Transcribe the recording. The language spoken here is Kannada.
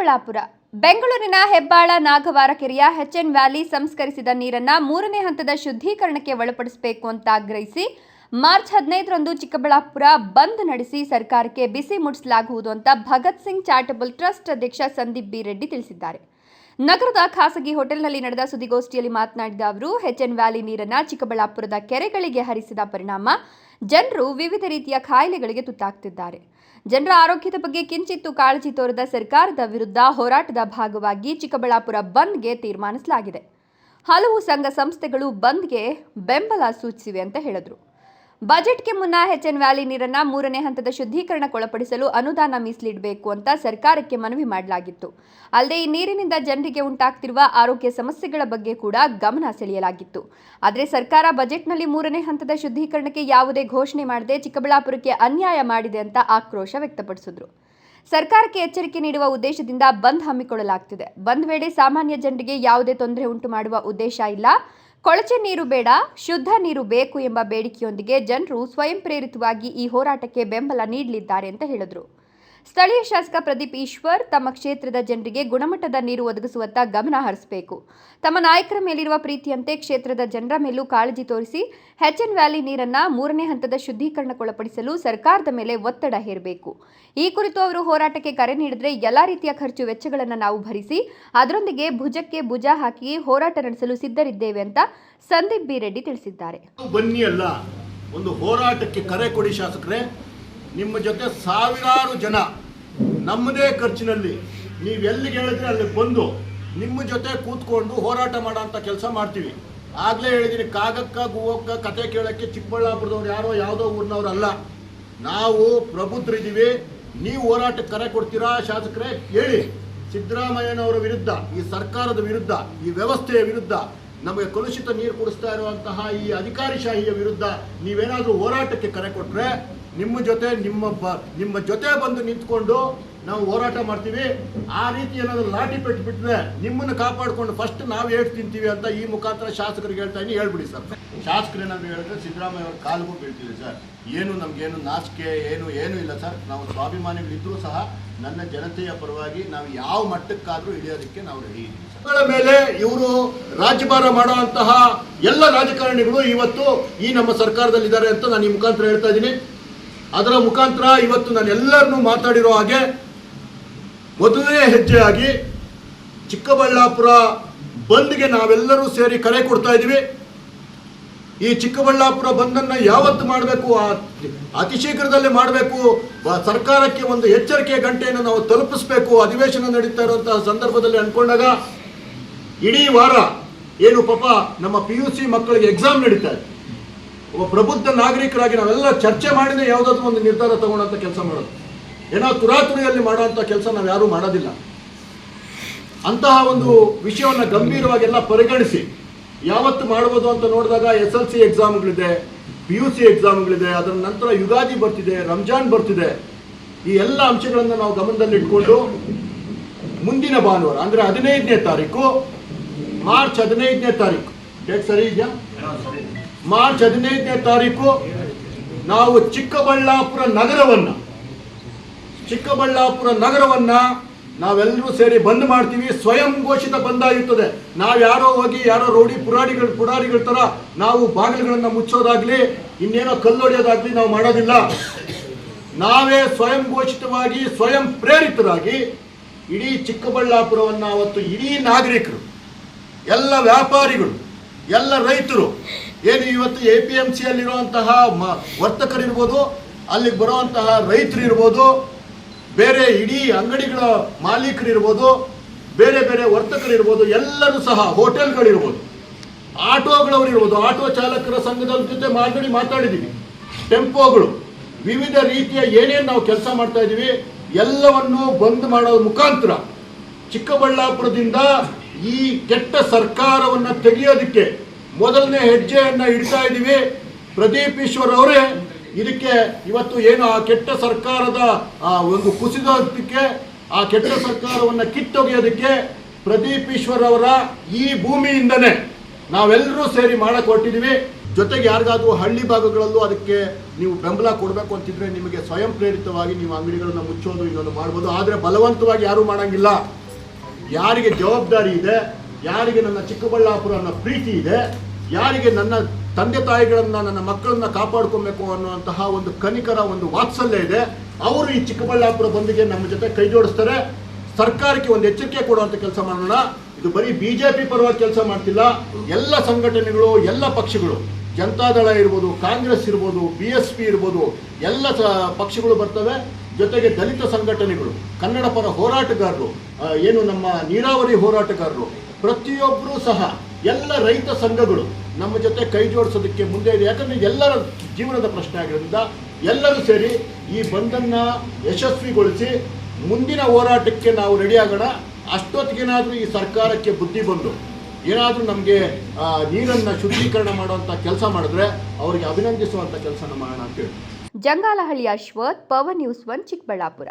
ಚಿಕ್ಕಬಳ್ಳಾಪುರ ಬೆಂಗಳೂರಿನ ಹೆಬ್ಬಾಳ ನಾಗವಾರ ಕೆರೆಯ ಎಚ್ಎನ್ ವ್ಯಾಲಿ ಸಂಸ್ಕರಿಸಿದ ನೀರನ್ನು ಮೂರನೇ ಹಂತದ ಶುದ್ಧೀಕರಣಕ್ಕೆ ಒಳಪಡಿಸಬೇಕು ಅಂತ ಆಗ್ರಹಿಸಿ ಮಾರ್ಚ್ 15ರಂದು ಚಿಕ್ಕಬಳ್ಳಾಪುರ ಬಂದ್ ನಡೆಸಿ ಸರ್ಕಾರಕ್ಕೆ ಬಿಸಿ ಮುಟ್ಟಿಸಲಾಗುವುದು ಅಂತ ಭಗತ್ ಸಿಂಗ್ ಚಾರಿಟಬಲ್ ಟ್ರಸ್ಟ್ ಅಧ್ಯಕ್ಷ ಸಂದೀಪ್ ಬಿ ರೆಡ್ಡಿ ತಿಳಿಸಿದ್ದಾರೆ. ನಗರದ ಖಾಸಗಿ ಹೋಟೆಲ್ನಲ್ಲಿ ನಡೆದ ಸುದ್ದಿಗೋಷ್ಠಿಯಲ್ಲಿ ಮಾತನಾಡಿದ ಅವರು ಎಚ್ಎನ್ ವ್ಯಾಲಿ ನೀರನ್ನು ಚಿಕ್ಕಬಳ್ಳಾಪುರದ ಕೆರೆಗಳಿಗೆ ಹರಿಸಿದ ಪರಿಣಾಮ ಜನರು ವಿವಿಧ ರೀತಿಯ ಕಾಯಿಲೆಗಳಿಗೆ ತುತ್ತಾಗುತ್ತಿದ್ದಾರೆ. ಜನರ ಆರೋಗ್ಯದ ಬಗ್ಗೆ ಕಿಂಚಿತ್ತೂ ಕಾಳಜಿ ತೋರದ ಸರ್ಕಾರದ ವಿರುದ್ಧ ಹೋರಾಟದ ಭಾಗವಾಗಿ ಚಿಕ್ಕಬಳ್ಳಾಪುರ ಬಂದ್ಗೆ ತೀರ್ಮಾನಿಸಲಾಗಿದೆ. ಹಲವು ಸಂಘ ಸಂಸ್ಥೆಗಳು ಬಂದ್ಗೆ ಬೆಂಬಲ ಸೂಚಿಸಿವೆ ಅಂತ ಹೇಳಿದರು. ಬಜೆಟ್ಗೆ ಮುನ್ನ ಎಚ್ಎನ್ ವ್ಯಾಲಿ ನೀರನ್ನು ಮೂರನೇ ಹಂತದ ಶುದ್ಧೀಕರಣಕ್ಕೊಳಪಡಿಸಲು ಅನುದಾನ ಮೀಸಲಿಡಬೇಕು ಅಂತ ಸರ್ಕಾರಕ್ಕೆ ಮನವಿ ಮಾಡಲಾಗಿತ್ತು. ಅಲ್ಲದೆ ಈ ನೀರಿನಿಂದ ಜನರಿಗೆ ಉಂಟಾಗ್ತಿರುವ ಆರೋಗ್ಯ ಸಮಸ್ಯೆಗಳ ಬಗ್ಗೆ ಕೂಡ ಗಮನ ಸೆಳೆಯಲಾಗಿತ್ತು. ಆದರೆ ಸರ್ಕಾರ ಬಜೆಟ್ನಲ್ಲಿ ಮೂರನೇ ಹಂತದ ಶುದ್ಧೀಕರಣಕ್ಕೆ ಯಾವುದೇ ಘೋಷಣೆ ಮಾಡದೆ ಚಿಕ್ಕಬಳ್ಳಾಪುರಕ್ಕೆ ಅನ್ಯಾಯ ಮಾಡಿದೆ ಅಂತ ಆಕ್ರೋಶ ವ್ಯಕ್ತಪಡಿಸಿದರು. ಸರ್ಕಾರಕ್ಕೆ ಎಚ್ಚರಿಕೆ ನೀಡುವ ಉದ್ದೇಶದಿಂದ ಬಂದ್ ಹಮ್ಮಿಕೊಳ್ಳಲಾಗ್ತಿದೆ. ಬಂದ್ ವೇಳೆ ಸಾಮಾನ್ಯ ಜನರಿಗೆ ಯಾವುದೇ ತೊಂದರೆ ಉಂಟು ಮಾಡುವ ಉದ್ದೇಶ ಇಲ್ಲ. ಕೊಳಚೆ ನೀರು ಬೇಡ, ಶುದ್ಧ ನೀರು ಬೇಕು ಎಂಬ ಬೇಡಿಕೆಯೊಂದಿಗೆ ಜನರು ಸ್ವಯಂ ಪ್ರೇರಿತವಾಗಿ ಈ ಹೋರಾಟಕ್ಕೆ ಬೆಂಬಲ ನೀಡಲಿದ್ದಾರೆ ಅಂತ ಹೇಳಿದರು. ಸ್ಥಳೀಯ ಶಾಸಕ ಪ್ರದೀಪ್ ಈಶ್ವರ್ ತಮ್ಮ ಕ್ಷೇತ್ರದ ಜನರಿಗೆ ಗುಣಮಟ್ಟದ ನೀರು ಒದಗಿಸುವತ್ತ ಗಮನ ಹರಿಸಬೇಕು. ತಮ್ಮ ನಾಯಕರ ಮೇಲಿರುವ ಪ್ರೀತಿಯಂತೆ ಕ್ಷೇತ್ರದ ಜನರ ಮೇಲೂ ಕಾಳಜಿ ತೋರಿಸಿ ಎಚ್ಎನ್ ವ್ಯಾಲಿ ನೀರನ್ನು ಮೂರನೇ ಹಂತದ ಶುದ್ಧೀಕರಣಕ್ಕೊಳಪಡಿಸಲು ಸರ್ಕಾರದ ಮೇಲೆ ಒತ್ತಡ ಹೇರಬೇಕು. ಈ ಕುರಿತು ಅವರು ಹೋರಾಟಕ್ಕೆ ಕರೆ ನೀಡಿದರೆ ಎಲ್ಲ ರೀತಿಯ ಖರ್ಚು ವೆಚ್ಚಗಳನ್ನು ನಾವು ಭರಿಸಿ ಅದರೊಂದಿಗೆ ಭುಜಕ್ಕೆ ಭುಜ ಹಾಕಿ ಹೋರಾಟ ನಡೆಸಲು ಸಿದ್ಧರಿದ್ದೇವೆ ಅಂತ ಸಂದೀಪ್ ಬಿ ರೆಡ್ಡಿ ತಿಳಿಸಿದ್ದಾರೆ. ಬನ್ನಿ ಅಲ್ಲ, ಒಂದು ಹೋರಾಟಕ್ಕೆ ಕರೆ ಕೊಡಿ ಶಾಸಕರೇ. ನಿಮ್ಮ ಜೊತೆ ಸಾವಿರಾರು ಜನ ನಮ್ಮದೇ ಖರ್ಚಿನಲ್ಲಿ ನೀವು ಎಲ್ಲಿಗೆ ಹೇಳಿದ್ರೆ ಅಲ್ಲಿ ಬಂದು ನಿಮ್ಮ ಜೊತೆ ಕೂತ್ಕೊಂಡು ಹೋರಾಟ ಮಾಡೋಂಥ ಕೆಲಸ ಮಾಡ್ತೀವಿ. ಆಗಲೇ ಹೇಳಿದ್ದೀನಿ, ಕಾಗಕ್ಕ ಗೋವಕ್ಕ ಕತೆ ಕೇಳೋಕ್ಕೆ ಚಿಕ್ಕಬಳ್ಳಾಪುರದವ್ರು ಯಾರೋ ಯಾವುದೋ ಊರಿನವ್ರು ಅಲ್ಲ. ನಾವು ಪ್ರಬುದ್ಧರಿದ್ದೀವಿ. ನೀವು ಹೋರಾಟಕ್ಕೆ ಕರೆ ಕೊಡ್ತೀರಾ ಶಾಸಕರೇ? ಹೇಳಿ. ಸಿದ್ದರಾಮಯ್ಯನವರ ವಿರುದ್ಧ, ಈ ಸರ್ಕಾರದ ವಿರುದ್ಧ, ಈ ವ್ಯವಸ್ಥೆಯ ವಿರುದ್ಧ, ನಮಗೆ ಕಲುಷಿತ ನೀರು ಕುಡಿಸ್ತಾ ಇರುವಂತಹ ಈ ಅಧಿಕಾರಿಶಾಹಿಯ ವಿರುದ್ಧ ನೀವೇನಾದರೂ ಹೋರಾಟಕ್ಕೆ ಕರೆ ಕೊಟ್ಟರೆ ನಿಮ್ಮ ಜೊತೆ ಬಂದು ನಿಂತ್ಕೊಂಡು ನಾವು ಹೋರಾಟ ಮಾಡ್ತೀವಿ. ಆ ರೀತಿ ಏನಾದರೂ ಲಾಠಿ ಪೆಟ್ಟು ಬಿಟ್ಟರೆ ನಿಮ್ಮನ್ನು ಕಾಪಾಡಿಕೊಂಡು ಫಸ್ಟ್ ನಾವು ಏಟ್ ತಿಂತೀವಿ ಅಂತ ಈ ಮುಖಾಂತರ ಶಾಸಕರಿಗೆ ಹೇಳ್ತಾ ಇದ್ದೀನಿ. ಹೇಳ್ಬಿಡಿ ಸರ್. ಶಾಸಕರೇನಾದ್ರು ಹೇಳಿದ್ರೆ ಸಿದ್ದರಾಮಯ್ಯ ಅವ್ರ ಕಾಲಿಗೂ ಬೀಳ್ತೀವಿ ಸರ್. ಏನು ನಮಗೇನು ನಾಚಿಕೆ ಏನೂ ಇಲ್ಲ ಸರ್. ನಾವು ಸ್ವಾಭಿಮಾನಿಗಳಿದ್ದರೂ ಸಹ ನನ್ನ ಜನತೆಯ ಪರವಾಗಿ ನಾವು ಯಾವ ಮಟ್ಟಕ್ಕಾದರೂ ಇಳಿಯೋದಕ್ಕೆ ನಾವು ರೆಡಿ ಇದ್ದೀವಿ. ಮೇಲೆ ಇವರು ರಾಜ್ಯಭಾರ ಮಾಡುವಂತಹ ಎಲ್ಲ ರಾಜಕಾರಣಿಗಳು ಇವತ್ತು ಈ ನಮ್ಮ ಸರ್ಕಾರದಲ್ಲಿದ್ದಾರೆ ಅಂತ ನಾನು ಈ ಮುಖಾಂತರ ಹೇಳ್ತಾ ಇದ್ದೀನಿ. ಅದರ ಮುಖಾಂತರ ಇವತ್ತು ನಾನು ಎಲ್ಲರನ್ನೂ ಮಾತಾಡಿರೋ ಹಾಗೆ ಮೊದಲನೇ ಹೆಜ್ಜೆಯಾಗಿ ಚಿಕ್ಕಬಳ್ಳಾಪುರ ಬಂದ್ಗೆ ನಾವೆಲ್ಲರೂ ಸೇರಿ ಕರೆ ಕೊಡ್ತಾ ಇದ್ದೀವಿ. ಈ ಚಿಕ್ಕಬಳ್ಳಾಪುರ ಬಂದನ್ನು ಯಾವತ್ತು ಮಾಡಬೇಕು, ಅತಿ ಶೀಘ್ರದಲ್ಲೇ ಮಾಡಬೇಕು. ಸರ್ಕಾರಕ್ಕೆ ಒಂದು ಎಚ್ಚರಿಕೆ ಗಂಟೆಯನ್ನು ನಾವು ತಲುಪಿಸಬೇಕು. ಅಧಿವೇಶನ ನಡೀತಾ ಇರುವಂತಹ ಸಂದರ್ಭದಲ್ಲಿ ಅಂದ್ಕೊಂಡಾಗ ಇಡೀ ವಾರ ಏನು ಪಾಪ ನಮ್ಮ PUC ಮಕ್ಕಳಿಗೆ ಎಕ್ಸಾಮ್ ನಡೀತಾ ಇದೆ. ಒಬ್ಬ ಪ್ರಬುದ್ಧ ನಾಗರಿಕರಾಗಿ ನಾವೆಲ್ಲ ಚರ್ಚೆ ಮಾಡಿದ್ರೆ ಯಾವುದಾದ್ರೂ ಒಂದು ನಿರ್ಧಾರ ತಗೊಳ್ಳೋಂಥ ಕೆಲಸ ಮಾಡೋದು. ಏನೋ ತುರಾತುರಿಯಲ್ಲಿ ಮಾಡುವಂಥ ಕೆಲಸ ನಾವು ಯಾರೂ ಮಾಡೋದಿಲ್ಲ. ಅಂತಹ ಒಂದು ವಿಷಯವನ್ನು ಗಂಭೀರವಾಗೆಲ್ಲ ಪರಿಗಣಿಸಿ ಯಾವತ್ತು ಮಾಡ್ಬೋದು ಅಂತ ನೋಡಿದಾಗ SLC ಎಕ್ಸಾಮ್ಗಳಿದೆ, PUC ಎಕ್ಸಾಮ್ಗಳಿದೆ, ಅದರ ನಂತರ ಯುಗಾದಿ ಬರ್ತಿದೆ, ರಂಜಾನ್ ಬರ್ತಿದೆ. ಈ ಎಲ್ಲ ಅಂಶಗಳನ್ನು ನಾವು ಗಮನದಲ್ಲಿಟ್ಕೊಂಡು ಮುಂದಿನ ಭಾನುವಾರ ಅಂದರೆ 15ನೇ ತಾರೀಕು, ಮಾರ್ಚ್ 15ನೇ ತಾರೀಕು, ಡೇಟ್ ಸರಿ ಇದೆಯಾ? ಮಾರ್ಚ್ 15ನೇ ತಾರೀಕು ನಾವು ಚಿಕ್ಕಬಳ್ಳಾಪುರ ನಗರವನ್ನು ನಾವೆಲ್ಲರೂ ಸೇರಿ ಬಂದ್ ಮಾಡ್ತೀವಿ. ಸ್ವಯಂ ಘೋಷಿತ ಬಂದಾಗಿರ್ತದೆ. ನಾವು ಯಾರೋ ಹೋಗಿ ಯಾರೋ ಪುಡಾರಿಗಳ ಥರ ನಾವು ಬಾಗಿಲುಗಳನ್ನು ಮುಚ್ಚೋದಾಗ್ಲಿ ಇನ್ನೇನೋ ಕಲ್ಲೊಡೆಯೋದಾಗ್ಲಿ ನಾವು ಮಾಡೋದಿಲ್ಲ. ನಾವೇ ಸ್ವಯಂ ಘೋಷಿತವಾಗಿ ಸ್ವಯಂ ಪ್ರೇರಿತರಾಗಿ ಇಡೀ ಚಿಕ್ಕಬಳ್ಳಾಪುರವನ್ನು ಅವತ್ತು ಇಡೀ ನಾಗರಿಕರು, ಎಲ್ಲ ವ್ಯಾಪಾರಿಗಳು, ಎಲ್ಲ ರೈತರು, ಏನು ಇವತ್ತು APMCಯಲ್ಲಿರುವಂತಹ ವರ್ತಕರಿರ್ಬೋದು, ಅಲ್ಲಿಗೆ ಬರುವಂತಹ ರೈತರು ಇರ್ಬೋದು, ಬೇರೆ ಇಡೀ ಅಂಗಡಿಗಳ ಮಾಲೀಕರಿರ್ಬೋದು, ಬೇರೆ ಬೇರೆ ವರ್ತಕರಿರ್ಬೋದು, ಎಲ್ಲರೂ ಸಹ ಹೋಟೆಲ್ಗಳಿರ್ಬೋದು, ಆಟೋಗಳವರಿರ್ಬೋದು, ಆಟೋ ಚಾಲಕರ ಸಂಘದ ಜೊತೆ ಮಾತಾಡಿದ್ದೀವಿ, ಟೆಂಪೋಗಳು, ವಿವಿಧ ರೀತಿಯ ಏನೇನು ನಾವು ಕೆಲಸ ಮಾಡ್ತಾ ಇದ್ದೀವಿ ಎಲ್ಲವನ್ನು ಬಂದ್ ಮಾಡೋದ್ರ ಮುಖಾಂತರ ಚಿಕ್ಕಬಳ್ಳಾಪುರದಿಂದ ಈ ಕೆಟ್ಟ ಸರ್ಕಾರವನ್ನು ತೆಗೆಯೋದಕ್ಕೆ ಮೊದಲನೇ ಹೆಜ್ಜೆಯನ್ನು ಇಡ್ತಾ ಇದ್ದೀವಿ. ಪ್ರದೀಪ್ ಈಶ್ವರ್ ಅವರೇ ಇದಕ್ಕೆ ಇವತ್ತು ಏನು ಆ ಕೆಟ್ಟ ಸರ್ಕಾರದ ಒಂದು ಕುಸಿದೋದಕ್ಕೆ, ಆ ಕೆಟ್ಟ ಸರ್ಕಾರವನ್ನು ಕಿತ್ತೊಗೆಯೋದಕ್ಕೆ ಪ್ರದೀಪ್ ಈಶ್ವರ್ ಅವರ ಈ ಭೂಮಿಯಿಂದನೇ ನಾವೆಲ್ಲರೂ ಸೇರಿ ಮಾಡಕ್ಕೆ ಹೊರಟಿದ್ದೀವಿ. ಜೊತೆಗೆ ಯಾರಿಗಾದ್ರೂ ಹಳ್ಳಿ ಭಾಗಗಳಲ್ಲೂ ಅದಕ್ಕೆ ನೀವು ಬೆಂಬಲ ಕೊಡಬೇಕು ಅಂತಿದ್ರೆ ನಿಮಗೆ ಸ್ವಯಂ ಪ್ರೇರಿತವಾಗಿ ನೀವು ಅಂಗಡಿಗಳನ್ನ ಮುಚ್ಚೋದು ಇನ್ನೊಂದು ಮಾಡ್ಬೋದು. ಆದರೆ ಬಲವಂತವಾಗಿ ಯಾರೂ ಮಾಡೋಂಗಿಲ್ಲ. ಯಾರಿಗೆ ಜವಾಬ್ದಾರಿ ಇದೆ, ಯಾರಿಗೆ ನನ್ನ ಚಿಕ್ಕಬಳ್ಳಾಪುರ ಅನ್ನೋ ಪ್ರೀತಿ ಇದೆ, ಯಾರಿಗೆ ನನ್ನ ತಂದೆ ತಾಯಿಗಳನ್ನ ನನ್ನ ಮಕ್ಕಳನ್ನ ಕಾಪಾಡ್ಕೊಬೇಕು ಅನ್ನುವಂತಹ ಒಂದು ಕನಿಕರ ಒಂದು ವಾತ್ಸಲ್ಯ ಇದೆ, ಅವರು ಈ ಚಿಕ್ಕಬಳ್ಳಾಪುರ ಬಂದಿಗೆ ನಮ್ಮ ಜೊತೆ ಕೈ ಜೋಡಿಸ್ತಾರೆ. ಸರ್ಕಾರಕ್ಕೆ ಒಂದು ಎಚ್ಚರಿಕೆ ಕೊಡುವಂಥ ಕೆಲಸ ಮಾಡೋಣ. ಇದು ಬರೀ ಬಿಜೆಪಿ ಪರವಾಗಿ ಕೆಲಸ ಮಾಡ್ತಿಲ್ಲ. ಎಲ್ಲ ಸಂಘಟನೆಗಳು, ಎಲ್ಲ ಪಕ್ಷಗಳು, ಜನತಾದಳ ಇರ್ಬೋದು, ಕಾಂಗ್ರೆಸ್ ಇರ್ಬೋದು, BSP ಇರ್ಬೋದು, ಎಲ್ಲ ಪಕ್ಷಗಳು ಬರ್ತವೆ. ಜೊತೆಗೆ ದಲಿತ ಸಂಘಟನೆಗಳು, ಕನ್ನಡ ಪರ ಹೋರಾಟಗಾರರು, ಏನು ನಮ್ಮ ನೀರಾವರಿ ಹೋರಾಟಗಾರರು, ಪ್ರತಿಯೊಬ್ಬರೂ ಸಹ ಎಲ್ಲ ರೈತ ಸಂಘಗಳು ನಮ್ಮ ಜೊತೆ ಕೈ ಜೋಡಿಸೋದಕ್ಕೆ ಮುಂದೆ ಇದೆ. ಯಾಕಂದರೆ ಎಲ್ಲರ ಜೀವನದ ಪ್ರಶ್ನೆ ಆಗಿರೋದ್ರಿಂದ ಎಲ್ಲರೂ ಸೇರಿ ಈ ಬಂದನ್ನು ಯಶಸ್ವಿಗೊಳಿಸಿ ಮುಂದಿನ ಹೋರಾಟಕ್ಕೆ ನಾವು ರೆಡಿ ಆಗೋಣ. ಅಷ್ಟೊತ್ತಿಗೇನಾದರೂ ಈ ಸರ್ಕಾರಕ್ಕೆ ಬುದ್ಧಿ ಬಂದು ಏನಾದರೂ ನಮಗೆ ನೀರನ್ನು ಶುದ್ಧೀಕರಣ ಮಾಡುವಂಥ ಕೆಲಸ ಮಾಡಿದ್ರೆ ಅವರಿಗೆ ಅಭಿನಂದಿಸುವಂಥ ಕೆಲಸನ ಮಾಡೋಣ ಅಂತೇಳಿ. Jangalahalli Ashwath, power news 1 Chikkaballapur.